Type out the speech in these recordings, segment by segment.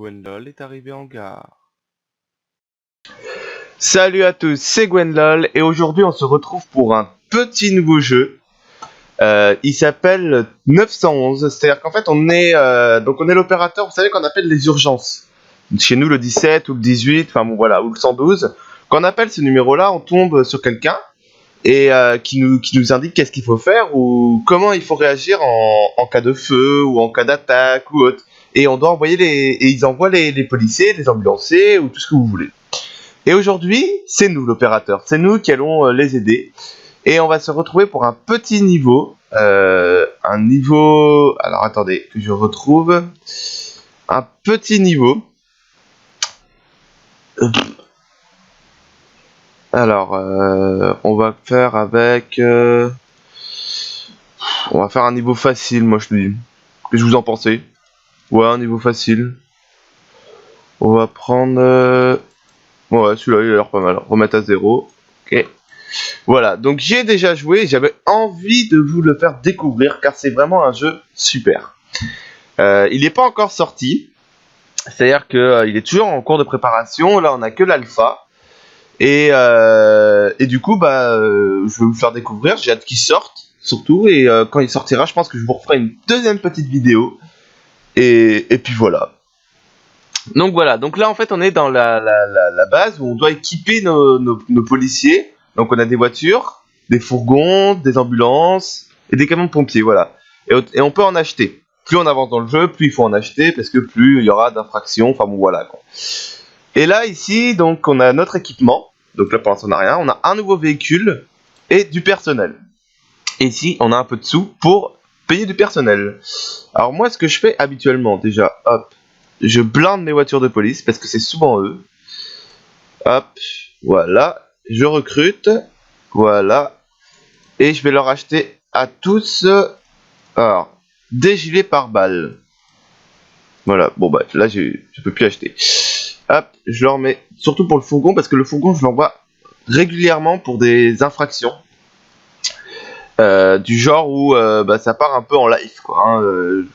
Gwendol est arrivé en gare. Salut à tous, c'est Gwendol et aujourd'hui on se retrouve pour un petit nouveau jeu. Il s'appelle 911, c'est-à-dire qu'en fait on est l'opérateur, vous savez qu'on appelle les urgences. Chez nous le 17 ou le 18, enfin bon voilà, ou le 112. Quand on appelle ce numéro-là, on tombe sur quelqu'un et qui nous indique qu'est-ce qu'il faut faire ou comment il faut réagir en cas de feu ou en cas d'attaque ou autre. Et on doit envoyer ils envoient les policiers, les ambulanciers ou tout ce que vous voulez. Et aujourd'hui, c'est nous l'opérateur, c'est nous qui allons les aider. Et on va se retrouver pour un petit niveau. Alors attendez, que je retrouve. Un petit niveau. Alors, on va faire avec... On va faire un niveau facile, moi je dis. Qu'est-ce que vous en pensez? Ouais, un niveau facile. On va prendre... Ouais, celui-là, il a l'air pas mal. Remettre à 0. Ok. Voilà, donc j'y ai déjà joué. J'avais envie de vous le faire découvrir, car c'est vraiment un jeu super. Il n'est pas encore sorti. C'est-à-dire qu'il est toujours en cours de préparation. Là, on n'a que l'alpha. Et du coup, je vais vous faire découvrir. J'ai hâte qu'il sorte, surtout. Et quand il sortira, je pense que je vous referai une deuxième petite vidéo. Et puis voilà. Donc voilà, donc là en fait on est dans la base où on doit équiper nos policiers. Donc on a des voitures, des fourgons, des ambulances et des camions de pompiers, voilà. Et on peut en acheter. Plus on avance dans le jeu, plus il faut en acheter parce que plus il y aura d'infractions, enfin bon voilà quoi. Et là ici, donc on a notre équipement. Donc là pour l'instant on n'a rien, on a un nouveau véhicule et du personnel. Et ici on a un peu de sous pour payer du personnel. Alors moi ce que je fais habituellement déjà, hop. Je blinde mes voitures de police parce que c'est souvent eux. Hop, voilà. Je recrute. Voilà. Et je vais leur acheter à tous alors, des gilets pare-balles. Voilà, bon bah là je peux plus acheter. Hop, je leur mets, surtout pour le fourgon, parce que le fourgon je l'envoie régulièrement pour des infractions. Du genre où ça part un peu en live quoi. Hein.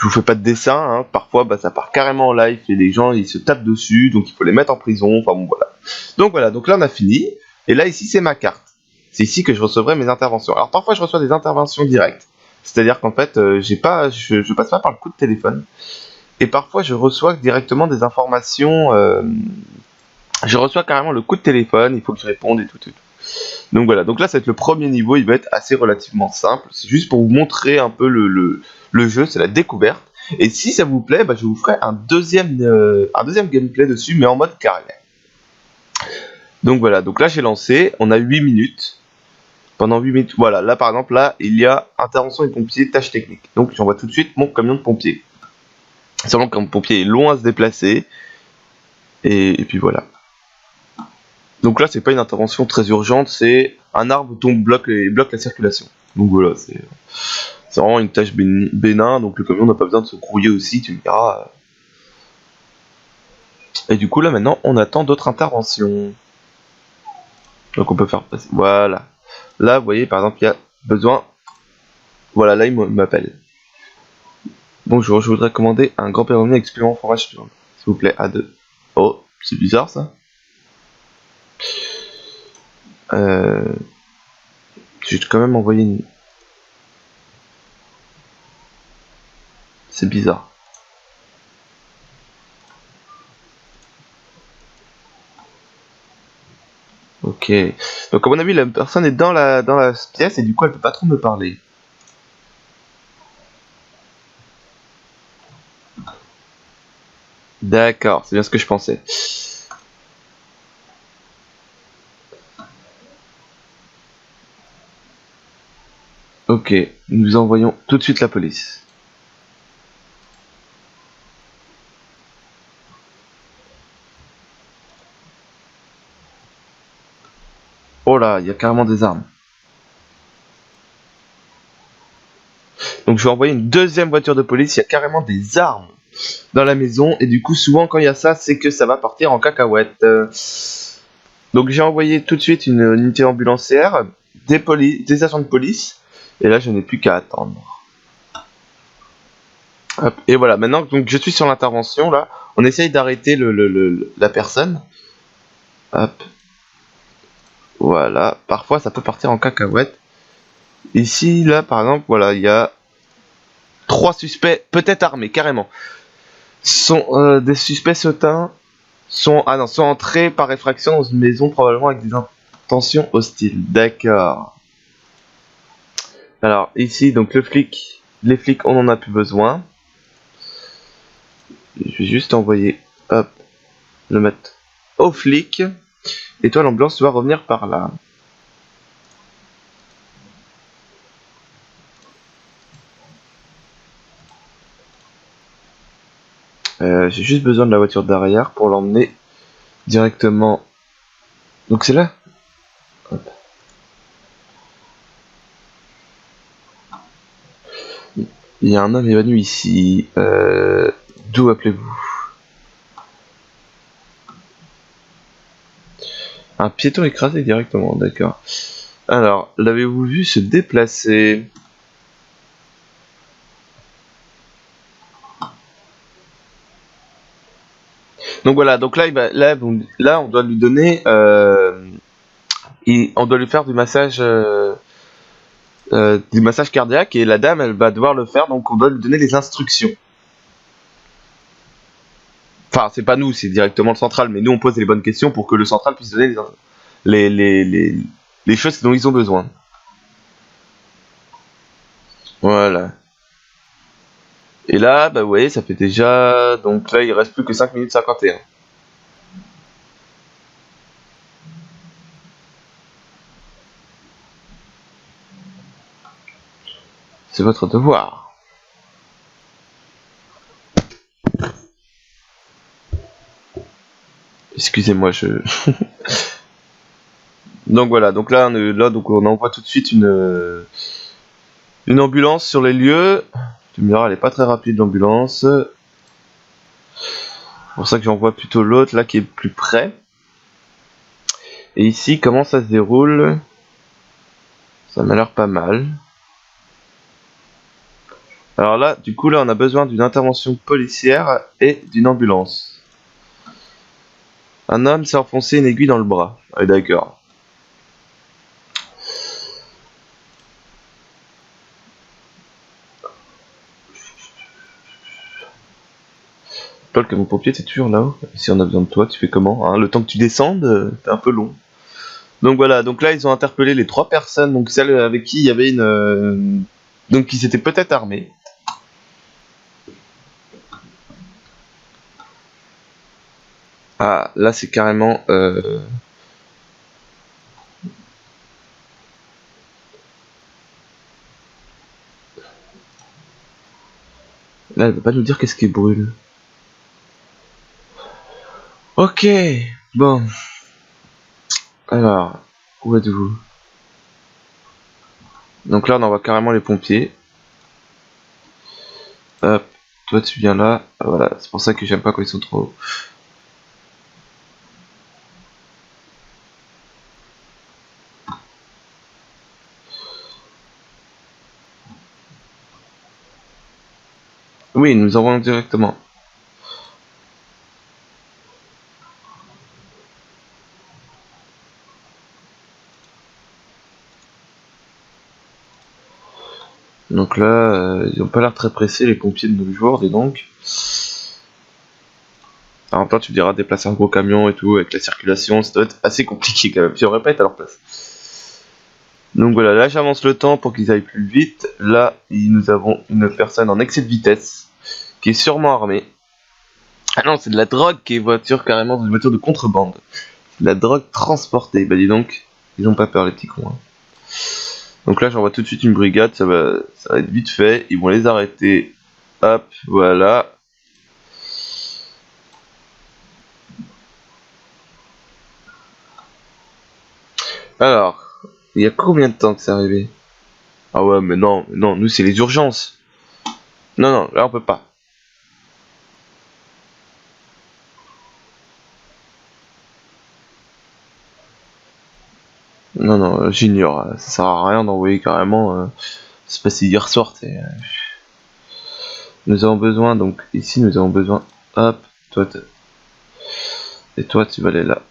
Je vous fais pas de dessin, hein. Parfois ça part carrément en live et les gens ils se tapent dessus, donc il faut les mettre en prison, enfin bon voilà. Donc là on a fini, et là ici c'est ma carte. C'est ici que je recevrai mes interventions. Alors parfois je reçois des interventions directes, c'est-à-dire qu'en fait je passe pas par le coup de téléphone, et parfois je reçois directement des informations, je reçois carrément le coup de téléphone, il faut que je réponde et tout. Donc voilà, donc là ça va être le premier niveau, il va être assez relativement simple, c'est juste pour vous montrer un peu le jeu, c'est la découverte. Et si ça vous plaît, je vous ferai un deuxième gameplay dessus, mais en mode carrière. Donc voilà, donc là j'ai lancé, on a 8 minutes. Pendant 8 minutes, voilà, là par exemple, là il y a intervention des pompiers, tâches techniques. Donc j'envoie tout de suite mon camion de pompier. Seulement que mon pompier est loin à se déplacer. Et puis voilà. Donc là c'est pas une intervention très urgente, c'est un arbre tombe, bloque la circulation. Donc voilà, c'est vraiment une tâche bénin, donc le camion n'a pas besoin de se grouiller aussi, tu me diras. Et du coup là maintenant on attend d'autres interventions. Donc on peut faire passer. Voilà. Là vous voyez par exemple il y a besoin. Voilà, là il m'appelle. Bonjour, je voudrais commander un grand permis exprimant forage suivant. S'il vous plaît, A2. Oh, c'est bizarre ça. Je vais quand même envoyer une... C'est bizarre. Ok. Donc à mon avis la personne est dans la pièce et du coup elle peut pas trop me parler. D'accord, c'est bien ce que je pensais. Ok, nous envoyons tout de suite la police. Oh là, il y a carrément des armes. Donc je vais envoyer une deuxième voiture de police, il y a carrément des armes dans la maison. Et du coup souvent quand il y a ça, c'est que ça va partir en cacahuète. Donc j'ai envoyé tout de suite une unité ambulancière, des agents de police. Et là je n'ai plus qu'à attendre. Hop. Et voilà, maintenant donc je suis sur l'intervention là, on essaye d'arrêter la personne. Hop. Voilà, parfois ça peut partir en cacahuète. Ici, là par exemple, voilà, il y a 3 suspects, peut-être armés, carrément. Des suspects sautins sont entrés par effraction dans une maison, probablement avec des intentions hostiles. D'accord. Alors ici, donc les flics, on en a plus besoin. Je vais juste envoyer, hop, le mettre aux flics. Et toi, l'ambulance, tu vas revenir par là. J'ai juste besoin de la voiture derrière pour l'emmener directement. Donc c'est là. Hop. Il y a un homme évanoui ici. D'où appelez-vous? Un piéton écrasé directement, d'accord. Alors, l'avez-vous vu se déplacer? Donc voilà, donc là, on doit lui donner, on doit lui faire du massage cardiaque et la dame, elle va devoir le faire, donc on doit lui donner les instructions. Enfin, c'est pas nous, c'est directement le central, mais nous on pose les bonnes questions pour que le central puisse donner les choses dont ils ont besoin. Voilà. Et là, bah vous voyez, ça fait déjà... Donc là, il reste plus que 5 minutes 51. C'est votre devoir. Excusez-moi, Donc voilà, donc là, donc on envoie tout de suite une ambulance sur les lieux. Tu me diras, elle est pas très rapide l'ambulance. C'est pour ça que j'envoie plutôt l'autre là qui est plus près. Et ici, comment ça se déroule? Ça m'a l'air pas mal. Alors là, du coup, là, on a besoin d'une intervention policière et d'une ambulance. Un homme s'est enfoncé une aiguille dans le bras. Ah, d'accord. Paul, comme pompier, t'es toujours là-haut. Si on a besoin de toi, tu fais comment, hein? Le temps que tu descendes, t'es un peu long. Donc voilà, donc là, ils ont interpellé les 3 personnes, donc celles avec qui il y avait donc qui s'étaient peut-être armées. Ah, là, c'est carrément... Là, elle veut pas nous dire qu'est-ce qui brûle. Ok, bon. Alors, où êtes-vous? Donc là, on envoie carrément les pompiers. Hop, toi tu viens là. Ah, voilà, c'est pour ça que j'aime pas quand ils sont trop hauts. Oui, nous envoyons directement. Donc là, ils ont pas l'air très pressés, les pompiers de nos jours, et donc... Alors, en même temps, tu me diras, déplacer un gros camion et tout, avec la circulation, ça doit être assez compliqué quand même. J'aimerais pas être à leur place. Donc voilà, là j'avance le temps pour qu'ils aillent plus vite. Là, nous avons une personne en excès de vitesse, qui est sûrement armée. Ah non, c'est de la drogue qui est voiture carrément dans une voiture de contrebande. C'est de la drogue transportée. Bah dis donc, ils ont pas peur les petits cons. Hein. Donc là j'envoie tout de suite une brigade, ça va être vite fait. Ils vont les arrêter. Hop, voilà. Alors, il y a combien de temps que c'est arrivé? Ah ouais, mais non, nous c'est les urgences. Non, là on peut pas. Non, j'ignore. Ça sert à rien d'envoyer carrément. C'est passé hier soir, Nous avons besoin, donc ici nous avons besoin, hop, et toi tu vas aller là.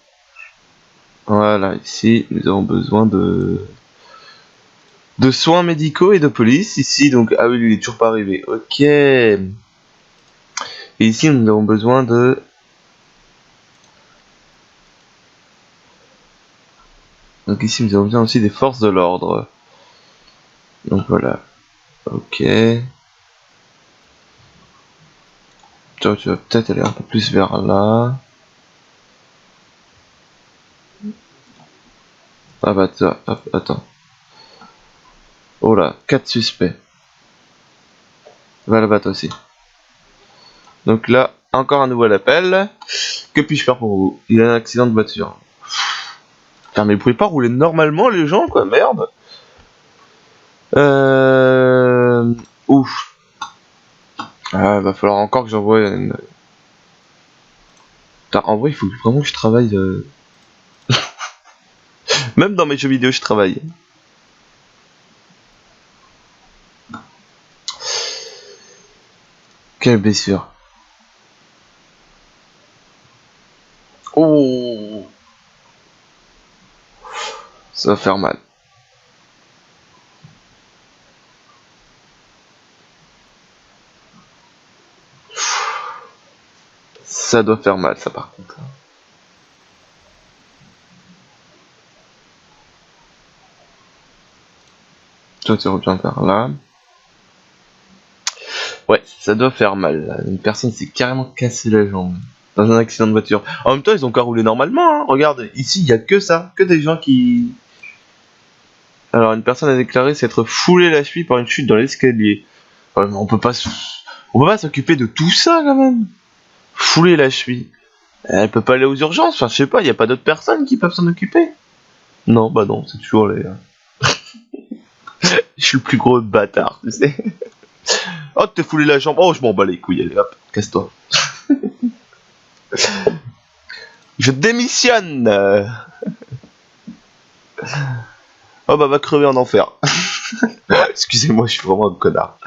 Voilà, ici nous avons besoin de soins médicaux et de police. Ici donc, ah oui, lui il est toujours pas arrivé, ok. Et ici nous avons besoin de... Donc ici nous avons besoin aussi des forces de l'ordre. Donc voilà, ok. Toi tu vas peut-être aller un peu plus vers là. Ah bah ça, hop, attends. Oh là, 4 suspects. Va là-bas toi aussi. Donc là, encore un nouvel appel. Que puis-je faire pour vous? Il y a un accident de voiture. Putain, mais vous pouvez pas rouler normalement les gens, quoi, merde. Ouf. Ah, va falloir encore que j'envoie une... Putain, en vrai, il faut vraiment que je travaille... Même dans mes jeux vidéo, je travaille. Quelle blessure. Oh. Ça va faire mal. Ça doit faire mal, ça, par contre. Toi, tu reviens par là. Ouais, ça doit faire mal. Là. Une personne s'est carrément cassé la jambe dans un accident de voiture. En même temps, ils ont qu'à rouler normalement. Hein. Regarde, ici, il y a que ça, que des gens qui... Alors, une personne a déclaré s'être foulé la cheville par une chute dans l'escalier. On peut pas s'occuper de tout ça, quand même. Fouler la cheville. Elle peut pas aller aux urgences. Enfin, je sais pas, il y a pas d'autres personnes qui peuvent s'en occuper. Non, bah non, c'est toujours les... Je suis le plus gros bâtard, tu sais. Oh, t'es foulé la jambe. Oh, je m'en bats les couilles. Allez, hop, casse-toi. Je démissionne. Oh, bah, va crever en enfer. Excusez-moi, je suis vraiment un connard.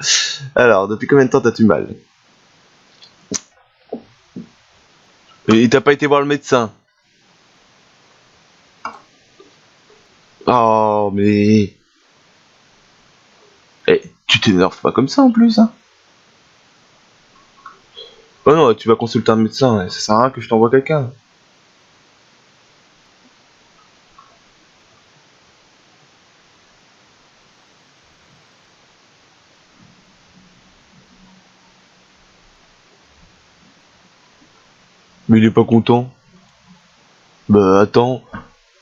Alors, depuis combien de temps t'as-tu mal? Et t'as pas été voir le médecin? Oh, mais... Eh, tu t'énerves pas comme ça en plus, hein? Oh non, tu vas consulter un médecin, ça sert à rien que je t'envoie quelqu'un. Mais il est pas content. Bah attends,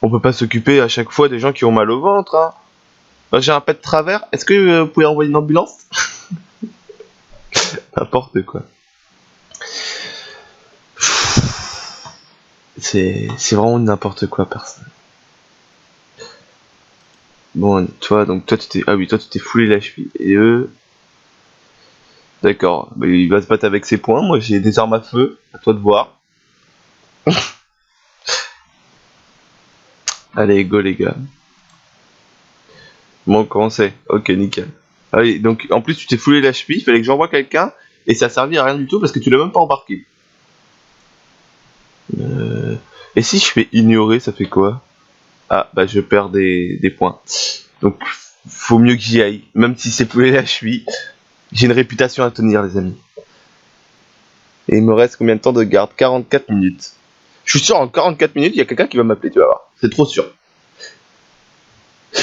on peut pas s'occuper à chaque fois des gens qui ont mal au ventre, hein. Bah, j'ai un pet de travers, est-ce que vous pouvez envoyer une ambulance? N'importe quoi. C'est vraiment n'importe quoi, personne. Bon, toi tu t'es... Ah oui, toi tu t'es foulé la cheville. Et eux... D'accord, bah, il va se battre avec ses poings, moi j'ai des armes à feu, à toi de voir. Allez, go les gars. Bon, comment c'est? Ok, nickel. Allez, donc en plus tu t'es foulé la cheville, il fallait que j'envoie quelqu'un, et ça a servi à rien du tout parce que tu l'as même pas embarqué. Et si je fais ignorer, ça fait quoi? Ah, bah je perds des points. Donc, faut mieux que j'y aille, même si c'est foulé la cheville. J'ai une réputation à tenir, les amis. Et il me reste combien de temps de garde? 44 minutes. Je suis sûr, en 44 minutes, il y a quelqu'un qui va m'appeler, tu vas voir. C'est trop sûr.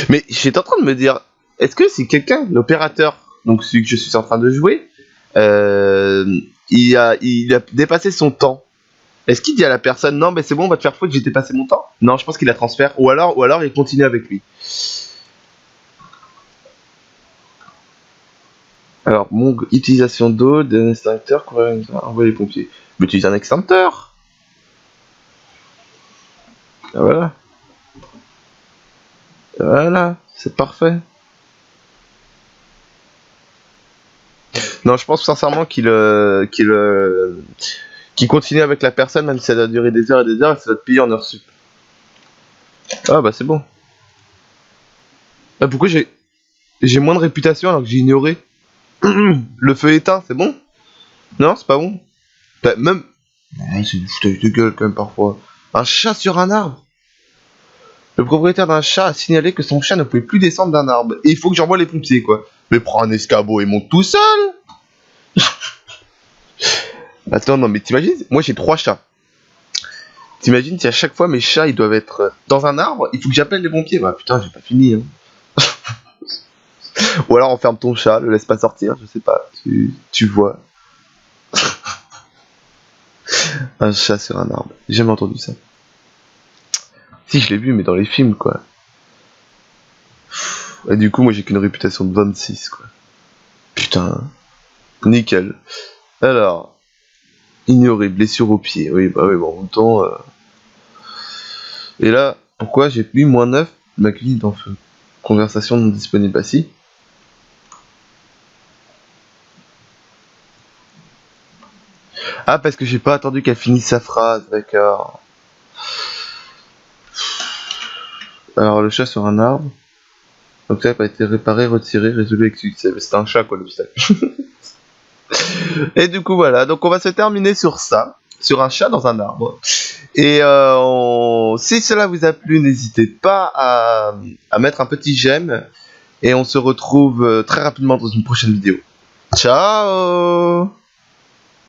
Mais j'étais en train de me dire, est-ce que si quelqu'un, l'opérateur, donc celui que je suis en train de jouer, il a dépassé son temps, est-ce qu'il dit à la personne, non, mais c'est bon, on va te faire foutre, j'ai dépassé mon temps? Non, je pense qu'il la transfère, ou alors il continue avec lui. Alors, mon utilisation d'eau, d'un extincteur, envoyer les pompiers. Mais utilise un extincteur. Ah, voilà. Voilà, c'est parfait. Non, je pense sincèrement qu'il continue avec la personne, même si ça doit durer des heures et des heures, et ça doit te payer en heures sup. Ah bah c'est bon. Ah, pourquoi j'ai moins de réputation alors que j'ai ignoré? Le feu éteint, c'est bon? Non, c'est pas bon. Même... Ouais, c'est une foutage de gueule quand même parfois. Un chat sur un arbre. Le propriétaire d'un chat a signalé que son chat ne pouvait plus descendre d'un arbre. Et il faut que j'envoie les pompiers, quoi. Mais prends un escabeau et monte tout seul. Attends, non, mais t'imagines? Moi, j'ai 3 chats. T'imagines si à chaque fois mes chats, ils doivent être dans un arbre, il faut que j'appelle les pompiers. Bah putain, j'ai pas fini. Hein. Ou alors on ferme ton chat, le laisse pas sortir, je sais pas. Tu vois. Un chat sur un arbre. J'ai jamais entendu ça. Si, je l'ai vu, mais dans les films, quoi. Et du coup, moi, j'ai qu'une réputation de 26, quoi. Putain. Nickel. Alors, ignorer, blessure au pied. Oui, bah oui, bon, en même temps... Et là, pourquoi j'ai mis -9 ma grille en feu? Conversation non disponible. Bah si. Ah, parce que j'ai pas attendu qu'elle finisse sa phrase, d'accord. Alors, le chat sur un arbre. Donc ça n'a pas été réparé, retiré, résolu avec succès. C'était un chat, quoi, le pistache. Et du coup, voilà. Donc on va se terminer sur ça. Sur un chat dans un arbre. Et si cela vous a plu, n'hésitez pas à mettre un petit j'aime. Et on se retrouve très rapidement dans une prochaine vidéo. Ciao!